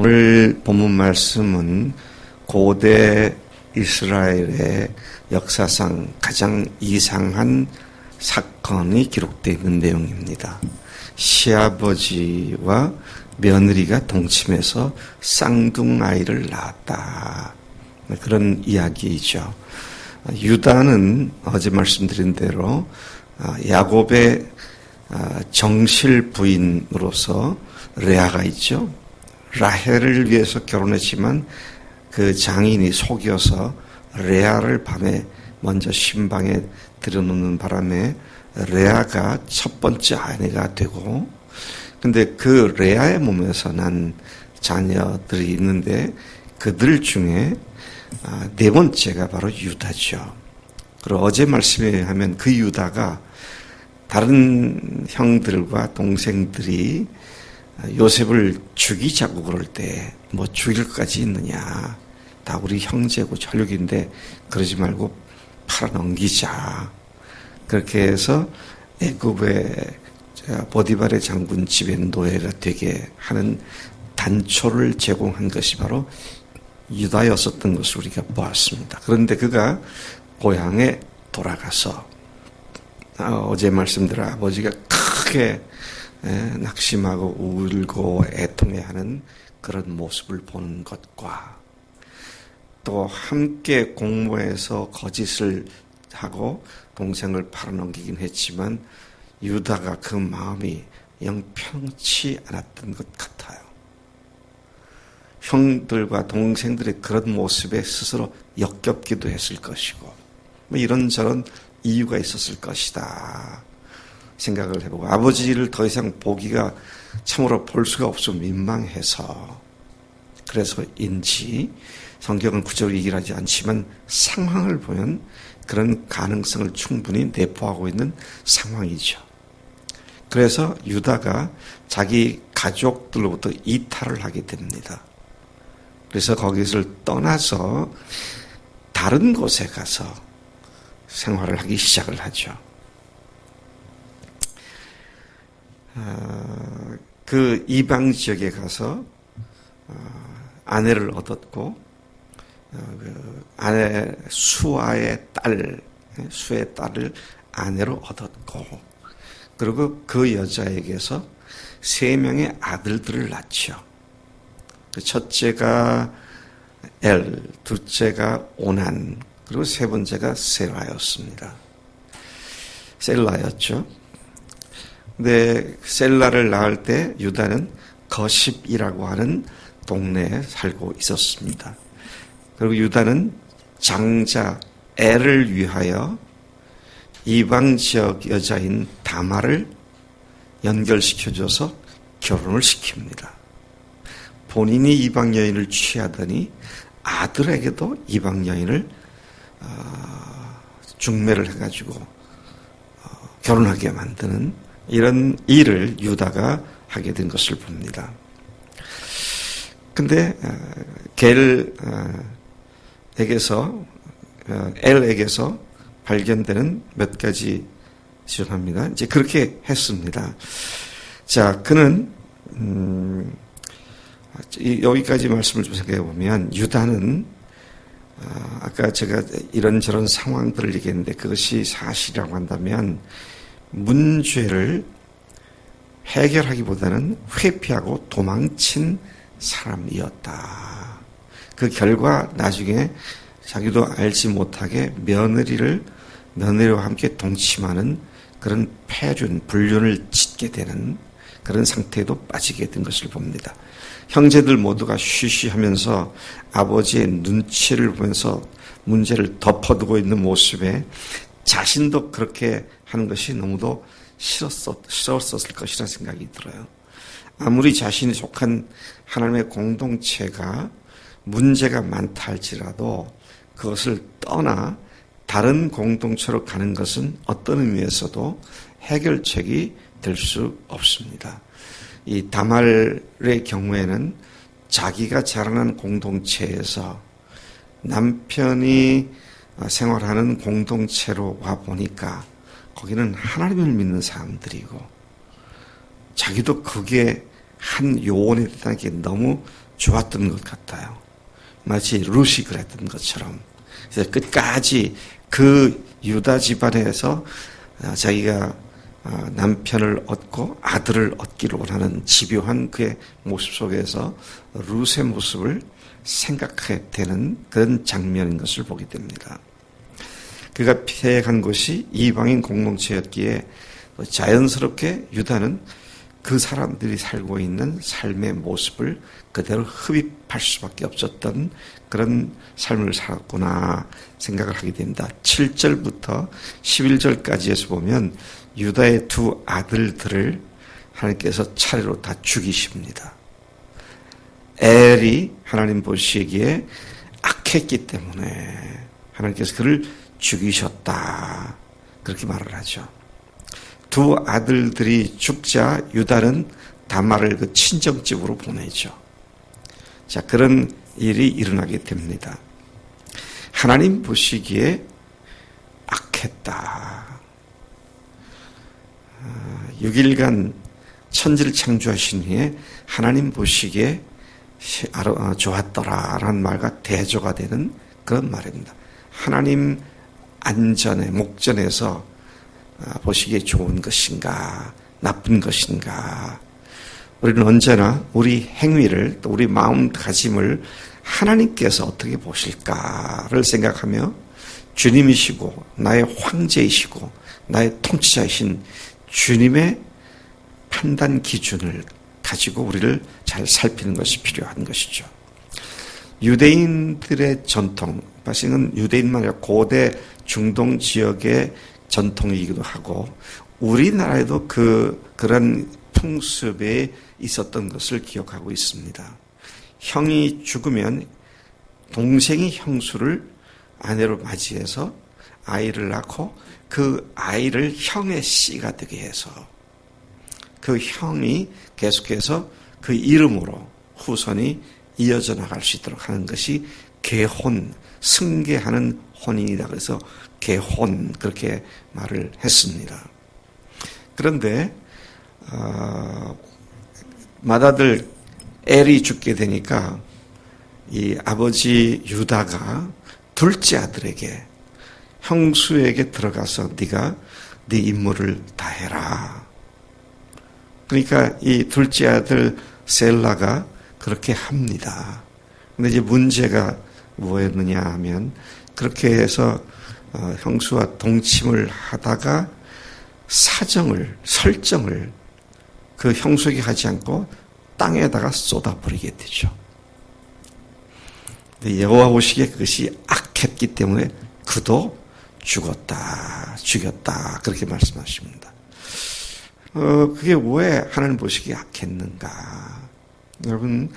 오늘 본문 말씀은 고대 이스라엘의 역사상 가장 이상한 사건이 기록되어 있는 내용입니다. 시아버지와 며느리가 동침해서 쌍둥아이를 낳았다. 그런 이야기이죠. 유다는 어제 말씀드린 대로 야곱의 정실 부인으로서 레아가 있죠. 라헬을 위해서 결혼했지만 그 장인이 속여서 레아를 밤에 먼저 신방에 들여놓는 바람에 레아가 첫 번째 아내가 되고, 근데 그 레아의 몸에서 난 자녀들이 있는데 그들 중에 네 번째가 바로 유다죠. 그리고 어제 말씀에 하면 그 유다가 다른 형들과 동생들이 요셉을 죽이자고 그럴 때 뭐 죽일 것까지 있느냐, 다 우리 형제고 혈육인데 그러지 말고 팔아넘기자. 그렇게 해서 애굽의 보디발의 장군 집의 노예가 되게 하는 단초를 제공한 것이 바로 유다였었던 것을 우리가 보았습니다. 그런데 그가 고향에 돌아가서 어제 말씀대로 아버지가 크게 낙심하고 울고 애통해하는 그런 모습을 보는 것과 또 함께 공모해서 거짓을 하고 동생을 팔아넘기긴 했지만 유다가 그 마음이 영 편치 않았던 것 같아요. 형들과 동생들의 그런 모습에 스스로 역겹기도 했을 것이고 뭐 이런저런 이유가 있었을 것이다 생각을 해보고, 아버지를 더 이상 보기가 참으로 볼 수가 없어 민망해서 그래서인지 성경은 구체적으로 얘기를 하지 않지만 상황을 보면 그런 가능성을 충분히 내포하고 있는 상황이죠. 그래서 유다가 자기 가족들로부터 이탈을 하게 됩니다. 그래서 거기서 떠나서 다른 곳에 가서 생활을 하기 시작을 하죠. 그 이방 지역에 가서 아내를 얻었고, 그 아내 수의 딸을 아내로 얻었고, 그리고 그 여자에게서 3명의 아들들을 낳죠. 첫째가 엘, 둘째가 오난, 그리고 세 번째가 셀라였죠. 근데 셀라를 낳을 때 유다는 거십이라고 하는 동네에 살고 있었습니다. 그리고 유다는 장자 엘을 위하여 이방 지역 여자인 다말을 연결시켜줘서 결혼을 시킵니다. 본인이 이방 여인을 취하더니 아들에게도 이방 여인을 중매를 해가지고 결혼하게 만드는 이런 일을 유다가 하게 된 것을 봅니다. 근데 엘에게서 발견되는 몇 가지 지적합니다. 이제 그렇게 했습니다. 자, 그는 여기까지 말씀을 좀 생각해 보면 유다는 아까 제가 이런저런 상황들을 얘기했는데 그것이 사실이라고 한다면 문제를 해결하기보다는 회피하고 도망친 사람이었다. 그 결과 나중에 자기도 알지 못하게 며느리와 함께 동침하는 그런 불륜을 짓게 되는 그런 상태에도 빠지게 된 것을 봅니다. 형제들 모두가 쉬쉬하면서 아버지의 눈치를 보면서 문제를 덮어두고 있는 모습에 자신도 그렇게 하는 것이 너무도 싫었을 것이라 생각이 들어요. 아무리 자신이 속한 하나님의 공동체가 문제가 많다 할지라도 그것을 떠나 다른 공동체로 가는 것은 어떤 의미에서도 해결책이 될 수 없습니다. 이 다말의 경우에는 자기가 자라난 공동체에서 남편이 생활하는 공동체로 와 보니까 거기는 하나님을 믿는 사람들이고 자기도 그게 한 요원이 됐다는 게 너무 좋았던 것 같아요. 마치 룻이 그랬던 것처럼. 그래서 끝까지 그 유다 집안에서 자기가 남편을 얻고 아들을 얻기를 원하는 집요한 그의 모습 속에서 룻의 모습을 생각하게 되는 그런 장면인 것을 보게 됩니다. 그가 피해간 곳이 이방인 공동체였기에 자연스럽게 유다는 그 사람들이 살고 있는 삶의 모습을 그대로 흡입할 수밖에 없었던 그런 삶을 살았구나 생각을 하게 됩니다. 7절부터 11절까지에서 보면 유다의 두 아들들을 하나님께서 차례로 다 죽이십니다. 엘이 하나님 보시기에 악했기 때문에 하나님께서 그를 죽이셨다. 그렇게 말을 하죠. 두 아들들이 죽자 유다는 다말을 그 친정집으로 보내죠. 자, 그런 일이 일어나게 됩니다. 하나님 보시기에 악했다. 6일간 천지를 창조하신 후에 하나님 보시기에 좋았더라라는 말과 대조가 되는 그런 말입니다. 하나님 안전에 목전에서 보시기에 좋은 것인가 나쁜 것인가, 우리는 언제나 우리 행위를 또 우리 마음가짐을 하나님께서 어떻게 보실까를 생각하며 주님이시고 나의 황제이시고 나의 통치자이신 주님의 판단 기준을 가지고 우리를 잘 살피는 것이 필요한 것이죠. 유대인들의 전통, 사실은 유대인만 아니라 고대 중동 지역의 전통이기도 하고 우리나라에도 그런 풍습에 있었던 것을 기억하고 있습니다. 형이 죽으면 동생이 형수를 아내로 맞이해서 아이를 낳고 그 아이를 형의 씨가 되게 해서 그 형이 계속해서 그 이름으로 후손이 이어져 나갈 수 있도록 하는 것이 계혼, 승계하는 혼인이다. 그래서 계혼 그렇게 말을 했습니다. 그런데 맏아들 엘이 죽게 되니까 이 아버지 유다가 둘째 아들에게 형수에게 들어가서 네가 네 임무를 다 해라. 그러니까 이 둘째 아들 셀라가 그렇게 합니다. 근데 이제 문제가 뭐였느냐 하면 그렇게 해서 형수와 동침을 하다가 설정을 그 형수에게 하지 않고 땅에다가 쏟아버리게 되죠. 여호와 보시기에 그것이 악했기 때문에 그도 죽였다. 그렇게 말씀하십니다. 그게 왜 하나님 보시기에 악했는가? 여러분,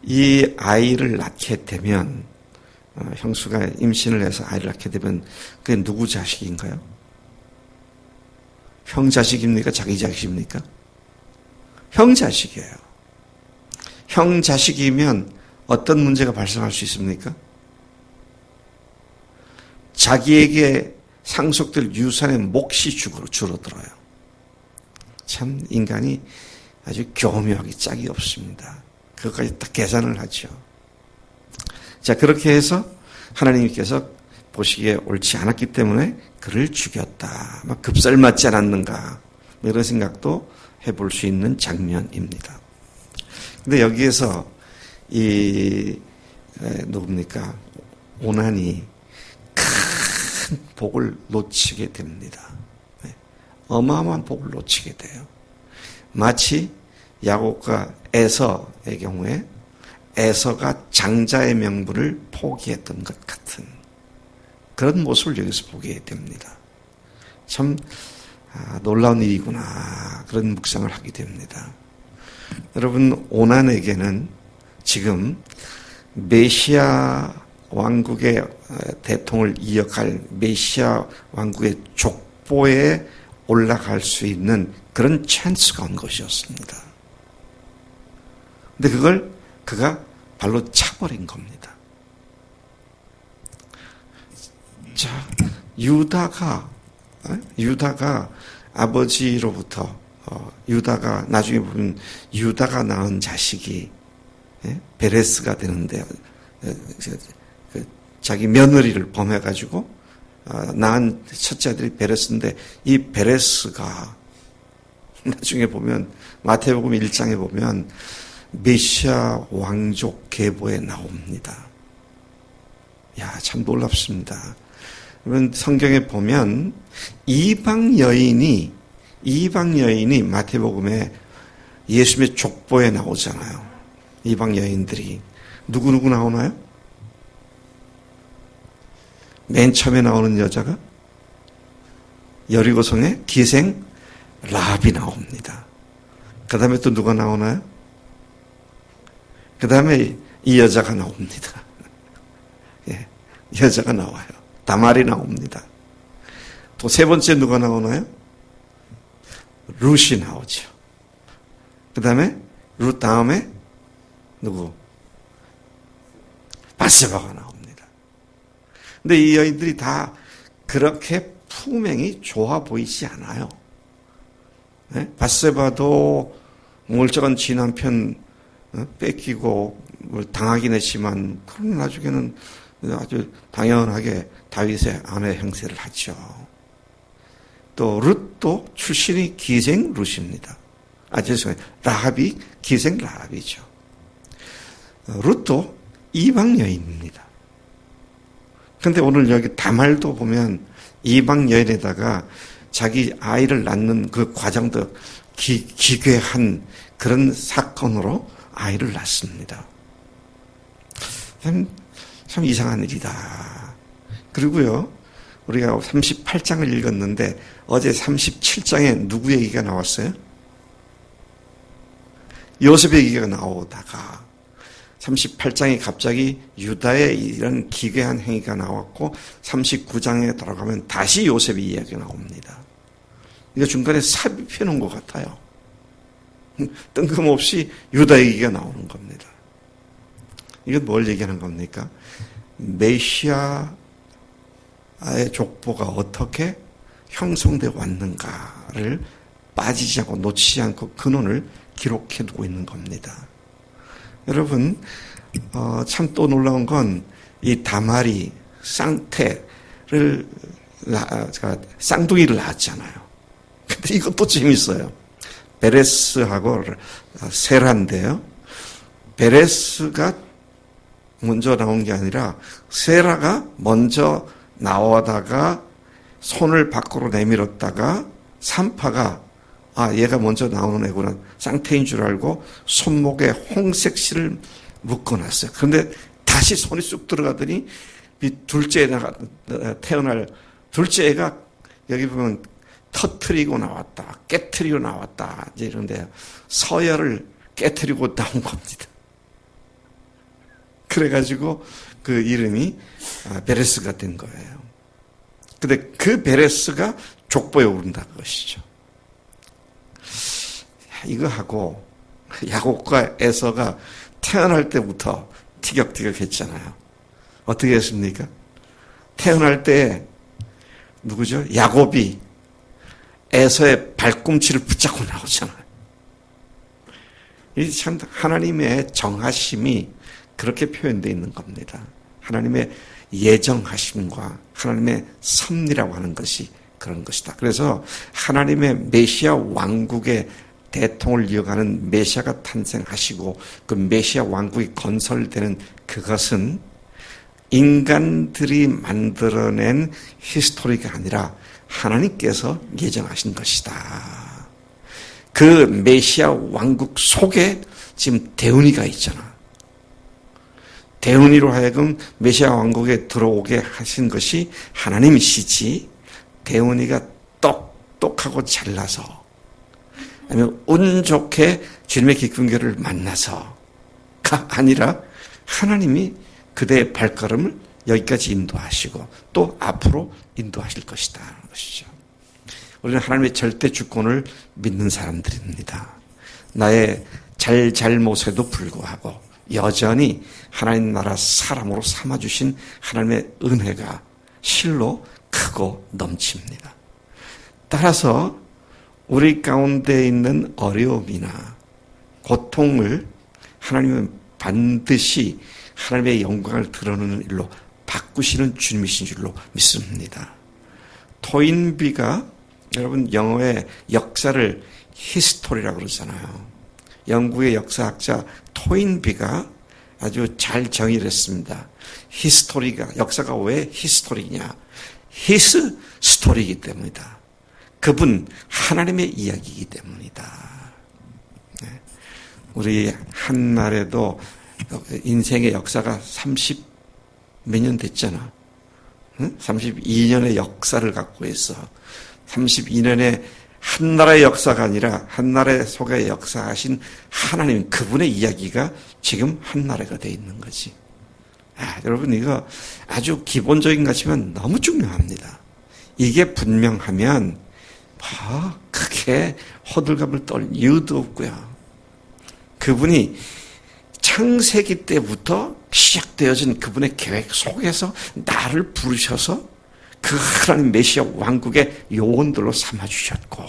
이 아이를 낳게 되면, 형수가 임신을 해서 아이를 낳게 되면, 그게 누구 자식인가요? 형 자식입니까? 자기 자식입니까? 형 자식이에요. 형 자식이면 어떤 문제가 발생할 수 있습니까? 자기에게 상속될 유산의 몫이 줄어들어요. 참 인간이 아주 교묘하게 짝이 없습니다. 그것까지 딱 계산을 하죠. 자, 그렇게 해서 하나님께서 보시기에 옳지 않았기 때문에 그를 죽였다. 막 급살맞지 않았는가. 이런 생각도 해볼 수 있는 장면입니다. 근데 여기에서 누굽니까? 오난이 큰 복을 놓치게 됩니다. 어마어마한 복을 놓치게 돼요. 마치 야곱과 에서의 경우에 에서가 장자의 명분을 포기했던 것 같은 그런 모습을 여기서 보게 됩니다. 참 놀라운 일이구나 그런 묵상을 하게 됩니다. 여러분, 오난에게는 지금 메시아 왕국의 대통을 이어갈 메시아 왕국의 족보에 올라갈 수 있는 그런 찬스가 온 것이었습니다. 근데 그걸 그가 발로 차버린 겁니다. 자, 유다가 아버지로부터 유다가 나중에 보면 유다가 낳은 자식이 베레스가 되는데 자기 며느리를 범해가지고 낳은 첫째 아들이 베레스인데 이 베레스가 나중에 보면 마태복음 1장에 보면 메시아 왕족 계보에 나옵니다. 야, 참 놀랍습니다. 그러면 성경에 보면 이방 여인이 마태복음에 예수님의 족보에 나오잖아요. 이방 여인들이 누구 나오나요? 맨 처음에 나오는 여자가 여리고성의 기생 라합이 나옵니다. 그 다음에 또 누가 나오나요? 그 다음에 이 여자가 나옵니다. 예, 여자가 나와요. 다말이 나옵니다. 또 세 번째 누가 나오나요? 룻이 나오죠. 그 다음에 룻 다음에 누구? 바세바가 나옵니다. 근데 이 여인들이 다 그렇게 품행이 좋아 보이지 않아요. 네? 바세바도 멀쩡한 지 남편 뺏기고 당하긴 했지만 그런 나중에는 아주 당연하게 다윗의 아내 형세를 하죠. 또 룻도 출신이 기생 룻입니다. 죄송해요. 라합이 기생 라합이죠. 룻도 이방 여인입니다. 그런데 오늘 여기 다말도 보면 이방 여인에다가 자기 아이를 낳는 그 과정도 기괴한 그런 사건으로 아이를 낳습니다. 참 이상한 일이다. 그리고요, 우리가 38장을 읽었는데 어제 37장에 누구 얘기가 나왔어요? 요셉의 얘기가 나오다가 38장에 갑자기 유다의 이런 기괴한 행위가 나왔고 39장에 들어가면 다시 요셉의 이야기가 나옵니다. 이거 중간에 삽입해 놓은 것 같아요. 뜬금없이 유다 얘기가 나오는 겁니다. 이건 뭘 얘기하는 겁니까? 메시아의 족보가 어떻게 형성되어 왔는가를 빠지지 않고 놓치지 않고 근원을 기록해 두고 있는 겁니다. 여러분, 참 또 놀라운 건 이 다말이 쌍둥이를 낳았잖아요. 근데 이것도 재밌어요. 베레스하고 세라인데요. 베레스가 먼저 나온 게 아니라 세라가 먼저 나오다가 손을 밖으로 내밀었다가 산파가 얘가 먼저 나오는 애구나 쌍태인 줄 알고 손목에 홍색 실을 묶어놨어요. 그런데 다시 손이 쑥 들어가더니 이 둘째 애가 태어날 둘째 애가 여기 보면 터트리고 나왔다, 깨트리고 나왔다 이제 이런데 서열을 깨트리고 나온 겁니다. 그래가지고 그 이름이 베레스가 된 거예요. 근데 그 베레스가 족보에 오른다 그것이죠. 이거 하고 야곱과 에서가 태어날 때부터 티격태격 했잖아요. 어떻게 했습니까? 태어날 때 누구죠? 야곱이 에서의 발꿈치를 붙잡고 나오잖아요. 이 참 하나님의 정하심이 그렇게 표현되어 있는 겁니다. 하나님의 예정하심과 하나님의 섭리라고 하는 것이 그런 것이다. 그래서 하나님의 메시아 왕국의 대통을 이어가는 메시아가 탄생하시고 그 메시아 왕국이 건설되는 그것은 인간들이 만들어낸 히스토리가 아니라 하나님께서 예정하신 것이다. 그 메시아 왕국 속에 지금 대운이가 있잖아. 대운이로 하여금 메시아 왕국에 들어오게 하신 것이 하나님이시지 대운이가 똑똑하고 잘나서 아니면 운 좋게 주님의 기쁨교를 만나서가 아니라 하나님이 그대의 발걸음을 여기까지 인도하시고 또 앞으로 인도하실 것이다 하는 것이죠. 우리는 하나님의 절대 주권을 믿는 사람들입니다. 나의 잘못에도 불구하고 여전히 하나님 나라 사람으로 삼아주신 하나님의 은혜가 실로 크고 넘칩니다. 따라서 우리 가운데 있는 어려움이나 고통을 하나님은 반드시 하나님의 영광을 드러내는 일로 바꾸시는 주님이신 줄로 믿습니다. 토인비가 여러분 영어의 역사를 히스토리라고 그러잖아요. 영국의 역사학자 토인비가 아주 잘 정의를 했습니다. 히스토리가, 역사가 왜 히스토리냐? 히스 스토리이기 때문이다. 그분 하나님의 이야기이기 때문이다. 우리 한날에도 인생의 역사가 30 몇 년 됐잖아. 32년의 역사를 갖고 있어. 32년의 한 나라의 역사가 아니라 한 나라의 속에 역사하신 하나님, 그분의 이야기가 지금 한 나라가 되어 있는 거지. 여러분, 이거 아주 기본적인 것이지만 너무 중요합니다. 이게 분명하면 크게 호들갑을 떨 이유도 없고요. 그분이 창세기 때부터 시작되어진 그분의 계획 속에서 나를 부르셔서 그 하나님 메시아 왕국의 요원들로 삼아주셨고,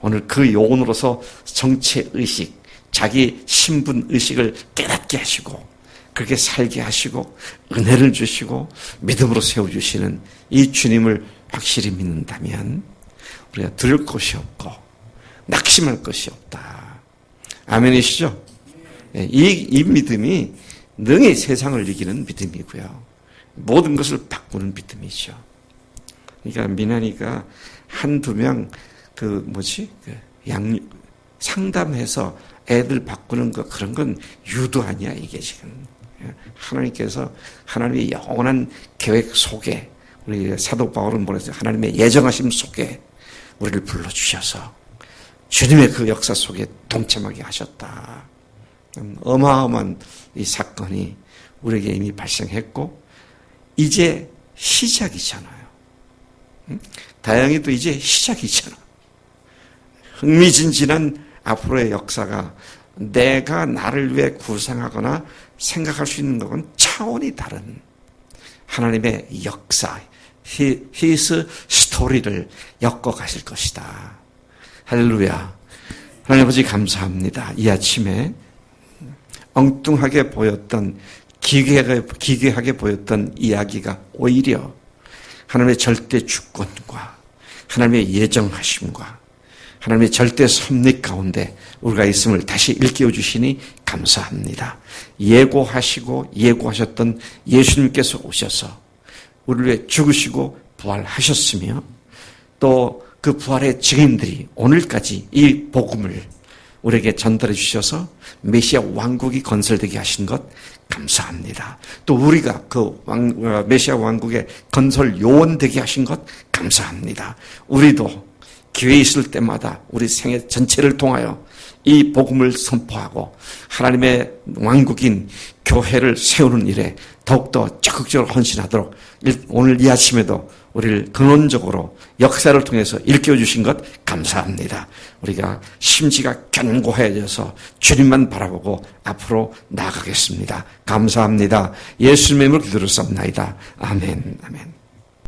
오늘 그 요원으로서 정체의식, 자기 신분의식을 깨닫게 하시고 그렇게 살게 하시고 은혜를 주시고 믿음으로 세워주시는 이 주님을 확실히 믿는다면 우리가 들을 것이 없고 낙심할 것이 없다. 아멘이시죠? 이 믿음이 능히 세상을 이기는 믿음이고요. 모든 것을 바꾸는 믿음이죠. 그러니까 민환이가 한두 명 상담해서 애들 바꾸는 거, 그런 건 유도 아니야, 이게 지금. 하나님께서 하나님의 영원한 계획 속에, 우리 사도 바울은 뭐랬어요? 하나님의 예정하심 속에 우리를 불러주셔서 주님의 그 역사 속에 동참하게 하셨다. 어마어마한 이 사건이 우리에게 이미 발생했고, 이제 시작이잖아요. 다행히도 이제 시작이잖아. 흥미진진한 앞으로의 역사가 내가 나를 위해 구상하거나 생각할 수 있는 것은 차원이 다른 하나님의 역사, His 스토리를 엮어가실 것이다. 할렐루야. 하나님 아버지 감사합니다. 이 아침에 엉뚱하게 보였던, 기괴하게 보였던 이야기가 오히려 하나님의 절대 주권과 하나님의 예정하심과 하나님의 절대 섭리 가운데 우리가 있음을 다시 일깨워 주시니 감사합니다. 예고하시고 예고하셨던 예수님께서 오셔서 우리를 위해 죽으시고 부활하셨으며, 또 그 부활의 증인들이 오늘까지 이 복음을 우리에게 전달해 주셔서 메시아 왕국이 건설되게 하신 것 감사합니다. 또 우리가 그 메시아 왕국의 건설 요원 되게 하신 것 감사합니다. 우리도 기회 있을 때마다 우리 생애 전체를 통하여 이 복음을 선포하고 하나님의 왕국인 교회를 세우는 일에 더욱더 적극적으로 헌신하도록 오늘 이 아침에도 우리를 근원적으로 역사를 통해서 일깨워 주신 것 감사합니다. 우리가 심지가 견고해져서 주님만 바라보고 앞으로 나아가겠습니다. 감사합니다. 예수님의 이름으로 기도를 쌉나이다. 아멘. 아멘.